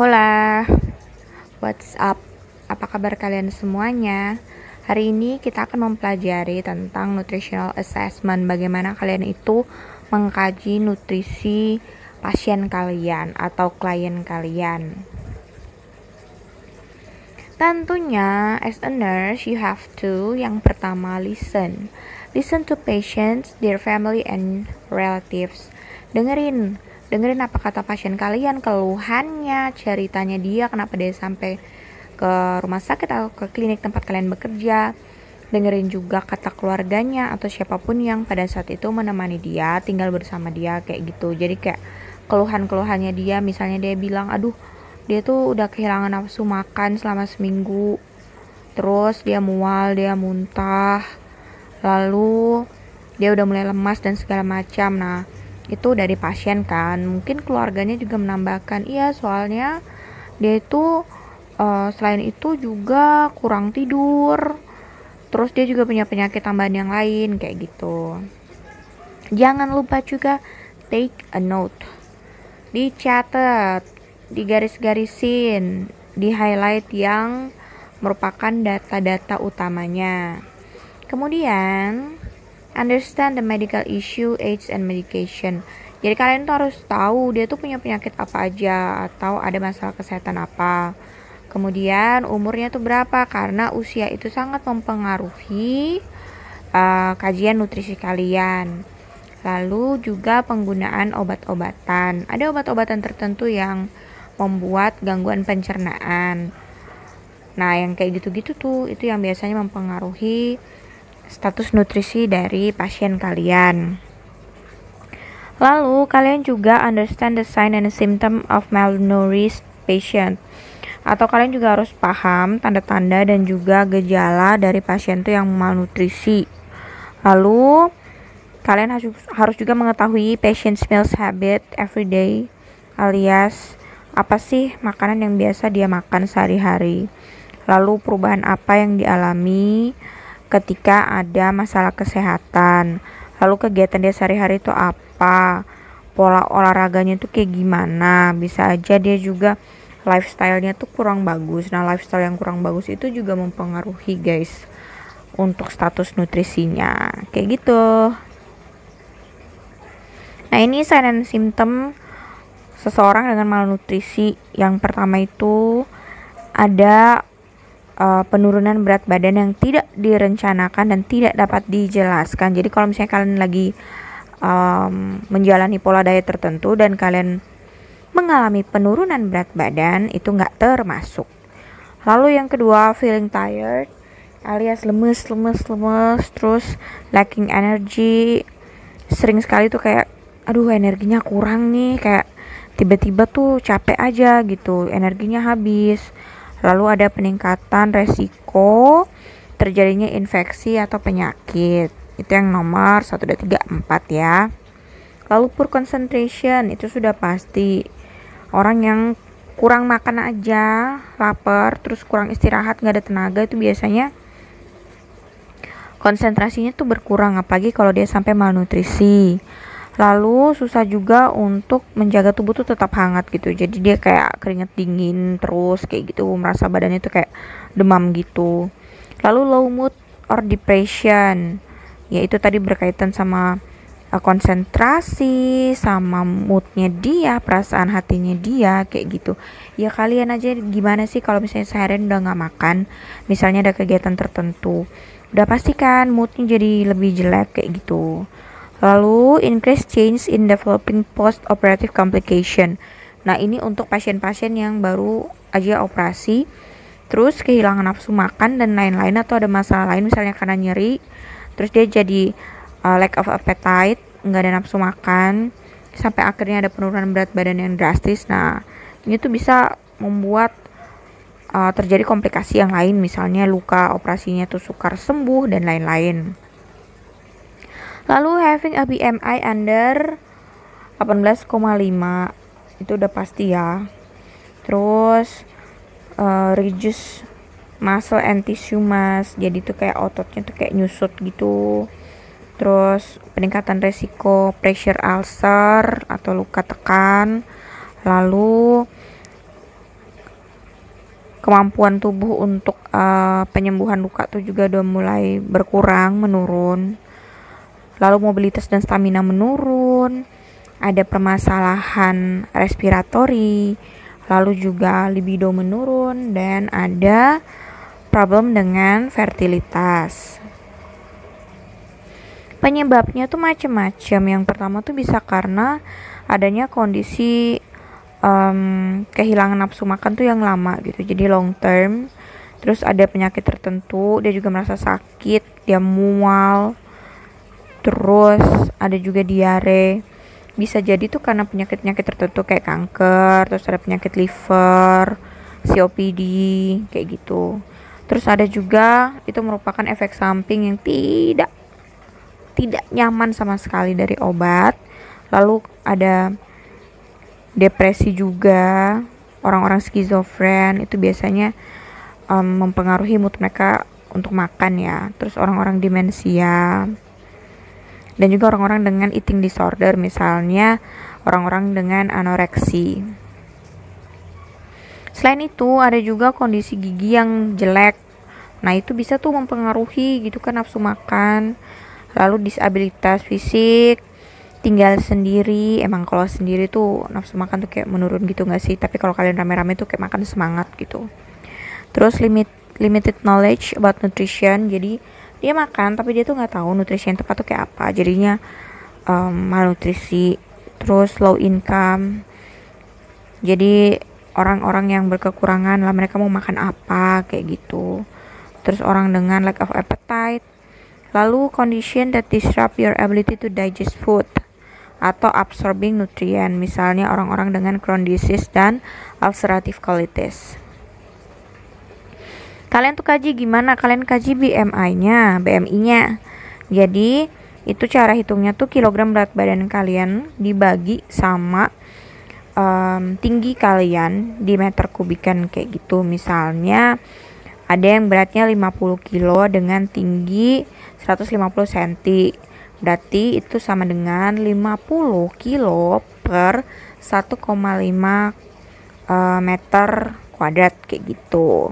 Hola, what's up? Apa kabar kalian semuanya? Hari ini kita akan mempelajari tentang nutritional assessment. Bagaimana kalian itu mengkaji nutrisi pasien kalian atau klien kalian. Tentunya, as a nurse, you have to, yang pertama, listen. Listen to patients, their family, and relatives. Dengerin apa kata pasien kalian, keluhannya, ceritanya dia, kenapa dia sampai ke rumah sakit atau ke klinik tempat kalian bekerja. Dengerin juga kata keluarganya atau siapapun yang pada saat itu menemani dia, tinggal bersama dia, kayak gitu. Jadi kayak keluhan-keluhannya dia, misalnya dia bilang, aduh, dia tuh udah kehilangan nafsu makan selama seminggu, terus dia mual, dia muntah, lalu dia udah mulai lemas dan segala macam. Nah, itu dari pasien kan. Mungkin keluarganya juga menambahkan, iya soalnya dia itu selain itu juga kurang tidur, terus dia juga punya penyakit tambahan yang lain, kayak gitu. Jangan lupa juga take a note, dicatat, digaris-garisin, di highlight yang merupakan data-data utamanya. Kemudian understand the medical issue, age, and medication. Jadi kalian tuh harus tahu dia tuh punya penyakit apa aja atau ada masalah kesehatan apa. Kemudian umurnya tuh berapa, karena usia itu sangat mempengaruhi kajian nutrisi kalian. Lalu juga penggunaan obat-obatan. Ada obat-obatan tertentu yang membuat gangguan pencernaan. Nah, yang kayak gitu-gitu tuh itu yang biasanya mempengaruhi status nutrisi dari pasien kalian. Lalu kalian juga understand the sign and symptom of malnourished patient. Atau kalian juga harus paham tanda-tanda dan juga gejala dari pasien itu yang malnutrisi. Lalu kalian harus juga mengetahui patient's meals habit every day, alias apa sih makanan yang biasa dia makan sehari-hari. Lalu perubahan apa yang dialami ketika ada masalah kesehatan. Lalu kegiatan dia sehari-hari itu apa, pola olahraganya tuh kayak gimana. Bisa aja dia juga lifestyle-nya tuh kurang bagus. Nah, lifestyle yang kurang bagus itu juga mempengaruhi guys untuk status nutrisinya, kayak gitu. Nah, ini sign and symptom seseorang dengan malnutrisi. Yang pertama itu ada penurunan berat badan yang tidak direncanakan dan tidak dapat dijelaskan. Jadi kalau misalnya kalian lagi menjalani pola diet tertentu dan kalian mengalami penurunan berat badan, itu nggak termasuk. Lalu yang kedua, feeling tired, alias lemes, terus lacking energy. Sering sekali tuh kayak, aduh energinya kurang nih, kayak tiba-tiba tuh capek aja gitu, energinya habis. Lalu ada peningkatan resiko terjadinya infeksi atau penyakit. Itu yang nomor 1, 2, 3, 4 ya. Lalu poor concentration, itu sudah pasti. Orang yang kurang makan aja, lapar, terus kurang istirahat, gak ada tenaga, itu biasanya konsentrasinya tuh berkurang, apalagi kalau dia sampai malnutrisi. Lalu susah juga untuk menjaga tubuh tuh tetap hangat gitu. Jadi dia kayak keringet dingin terus kayak gitu, merasa badannya tuh kayak demam gitu. Lalu low mood or depression, yaitu tadi berkaitan sama konsentrasi, sama moodnya dia, perasaan hatinya dia, kayak gitu. Ya kalian aja gimana sih kalau misalnya seharian udah gak makan, misalnya ada kegiatan tertentu, udah pasti kan moodnya jadi lebih jelek kayak gitu. Lalu increase change in developing post-operative complication. Nah, ini untuk pasien-pasien yang baru aja operasi, terus kehilangan nafsu makan dan lain-lain, atau ada masalah lain misalnya karena nyeri, terus dia jadi lack of appetite, nggak ada nafsu makan, sampai akhirnya ada penurunan berat badan yang drastis. Nah, ini tuh bisa membuat terjadi komplikasi yang lain, misalnya luka operasinya tuh sukar sembuh dan lain-lain. Lalu having a BMI under 18,5, itu udah pasti ya. Terus reduce muscle and tissue mass, jadi tuh kayak ototnya tuh kayak nyusut gitu. Terus peningkatan resiko pressure ulcer atau luka tekan. Lalu kemampuan tubuh untuk penyembuhan luka tuh juga udah mulai berkurang, menurun. Lalu mobilitas dan stamina menurun, ada permasalahan respiratori, lalu juga libido menurun, dan ada problem dengan fertilitas. Penyebabnya tuh macam-macam. Yang pertama tuh bisa karena adanya kondisi kehilangan nafsu makan tuh yang lama gitu, jadi long term. Terus ada penyakit tertentu, dia juga merasa sakit, dia mual. Terus ada juga diare. Bisa jadi tuh karena penyakit-penyakit tertentu kayak kanker, terus ada penyakit liver, COPD, kayak gitu. Terus ada juga itu merupakan efek samping yang tidak nyaman sama sekali dari obat. Lalu ada depresi juga. Orang-orang skizofren itu biasanya mempengaruhi mood mereka untuk makan ya. Terus orang-orang demensia, dan juga orang-orang dengan eating disorder, misalnya orang-orang dengan anoreksi. Selain itu ada juga kondisi gigi yang jelek. Nah itu bisa tuh mempengaruhi gitu kan nafsu makan. Lalu disabilitas fisik, tinggal sendiri. Emang kalau sendiri tuh nafsu makan tuh kayak menurun gitu gak sih? Tapi kalau kalian rame-rame tuh kayak makan semangat gitu. Terus limited knowledge about nutrition. Jadi dia makan tapi dia tuh nggak tahu nutrisi yang tepat tuh kayak apa. Jadinya malnutrisi. Terus low income. Jadi orang-orang yang berkekurangan lah, mereka mau makan apa kayak gitu. Terus orang dengan lack of appetite. Lalu condition that disrupt your ability to digest food atau absorbing nutrient, misalnya orang-orang dengan Crohn disease dan ulcerative colitis. Kalian tuh kaji gimana? Kalian kaji BMI-nya. Jadi itu cara hitungnya tuh kilogram berat badan kalian dibagi sama tinggi kalian di meter kubikan kayak gitu. Misalnya ada yang beratnya 50 kilo dengan tinggi 150 cm. Berarti itu sama dengan 50 kilo per 1,5 meter kuadrat kayak gitu.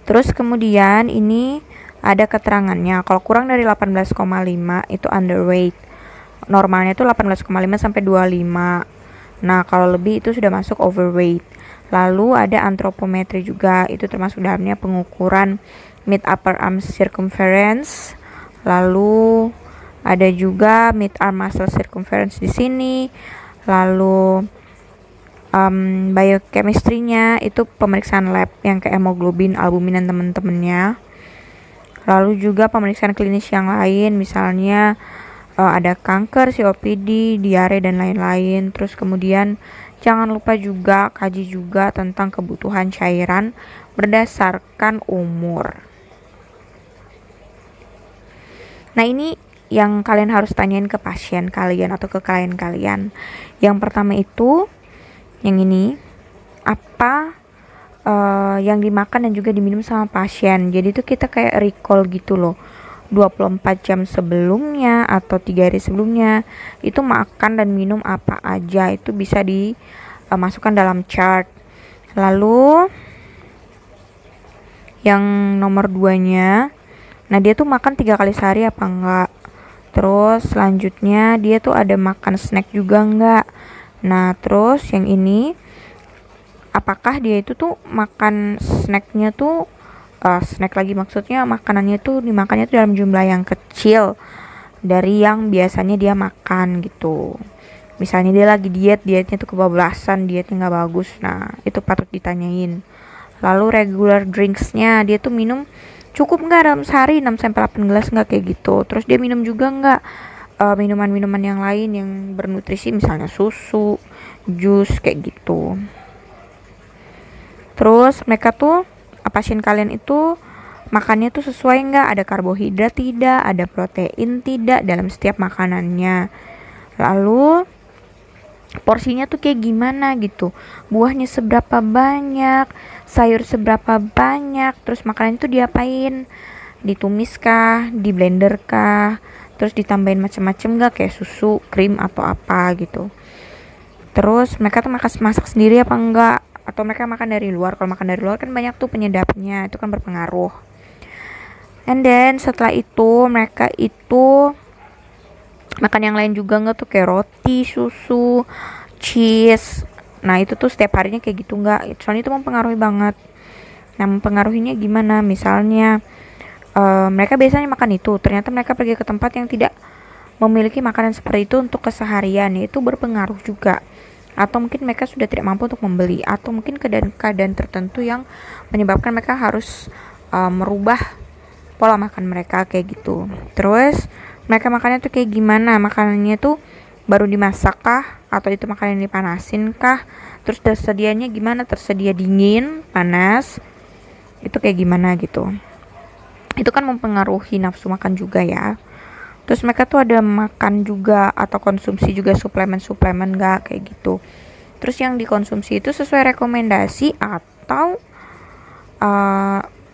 Terus kemudian ini ada keterangannya. Kalau kurang dari 18,5 itu underweight. Normalnya itu 18,5 sampai 25. Nah, kalau lebih itu sudah masuk overweight. Lalu ada antropometri juga. Itu termasuk dalamnya pengukuran mid upper arm circumference. Lalu ada juga mid arm muscle circumference di sini. Lalu biochemistry-nya itu pemeriksaan lab yang kayak hemoglobin, albumin dan temen-temennya. Lalu juga pemeriksaan klinis yang lain, misalnya ada kanker, COPD, diare dan lain-lain. Terus kemudian jangan lupa juga kaji juga tentang kebutuhan cairan berdasarkan umur. Nah ini yang kalian harus tanyain ke pasien kalian atau ke klien kalian. Yang pertama itu yang ini, apa yang dimakan dan juga diminum sama pasien. Jadi itu kita kayak recall gitu loh, 24 jam sebelumnya atau 3 hari sebelumnya itu makan dan minum apa aja, itu bisa dimasukkan dalam chart. Lalu yang nomor 2-nya, nah dia tuh makan 3 kali sehari apa enggak. Terus selanjutnya dia tuh ada makan snack juga enggak. Nah terus yang ini, apakah dia itu tuh makan snacknya tuh snack lagi maksudnya makanannya tuh dimakannya tuh dalam jumlah yang kecil dari yang biasanya dia makan gitu. Misalnya dia lagi dietnya tuh kebablasan, dietnya nggak bagus. Nah itu patut ditanyain. Lalu regular drinksnya, dia tuh minum cukup nggak dalam sehari 6-8 gelas nggak kayak gitu. Terus dia minum juga nggak minuman-minuman yang lain yang bernutrisi, misalnya susu, jus kayak gitu. Terus mereka tuh, pasien kalian itu makannya tuh sesuai nggak, ada karbohidrat tidak, ada protein tidak dalam setiap makanannya. Lalu porsinya tuh kayak gimana gitu, buahnya seberapa banyak, sayur seberapa banyak, terus makanan itu diapain, ditumis kah, di blender kah, terus ditambahin macam-macam nggak kayak susu, krim atau apa gitu. Terus mereka tuh masak sendiri apa enggak, atau mereka makan dari luar. Kalau makan dari luar kan banyak tuh penyedapnya, itu kan berpengaruh. And then setelah itu mereka itu makan yang lain juga nggak tuh, kayak roti, susu, cheese. Nah itu tuh setiap harinya kayak gitu nggak? Soalnya itu mempengaruhi banget. Nah mempengaruhinya gimana? Misalnya mereka biasanya makan itu, ternyata mereka pergi ke tempat yang tidak memiliki makanan seperti itu untuk keseharian, itu berpengaruh juga. Atau mungkin mereka sudah tidak mampu untuk membeli, atau mungkin keadaan-keadaan tertentu yang menyebabkan mereka harus merubah pola makan mereka kayak gitu. Terus mereka makannya tuh kayak gimana? Makanannya tuh baru dimasak kah? Atau itu makanan yang dipanasin kah? Terus tersedianya gimana? Tersedia dingin, panas? Itu kayak gimana gitu. Itu kan mempengaruhi nafsu makan juga ya. Terus mereka tuh ada makan juga atau konsumsi juga suplemen-suplemen gak kayak gitu. Terus yang dikonsumsi itu sesuai rekomendasi atau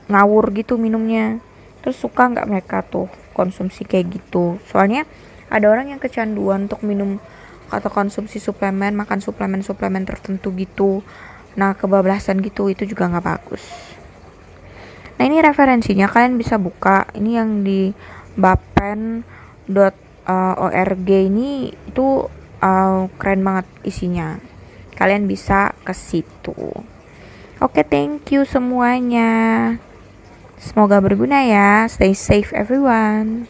ngawur gitu minumnya. Terus suka nggak mereka tuh konsumsi kayak gitu? Soalnya ada orang yang kecanduan untuk minum atau konsumsi suplemen, makan suplemen-suplemen tertentu gitu. Nah kebablasan gitu, itu juga nggak bagus. Nah ini referensinya, kalian bisa buka. Ini yang di bapen.org ini itu keren banget isinya. Kalian bisa ke situ. Oke, thank you semuanya. Semoga berguna ya. Stay safe everyone.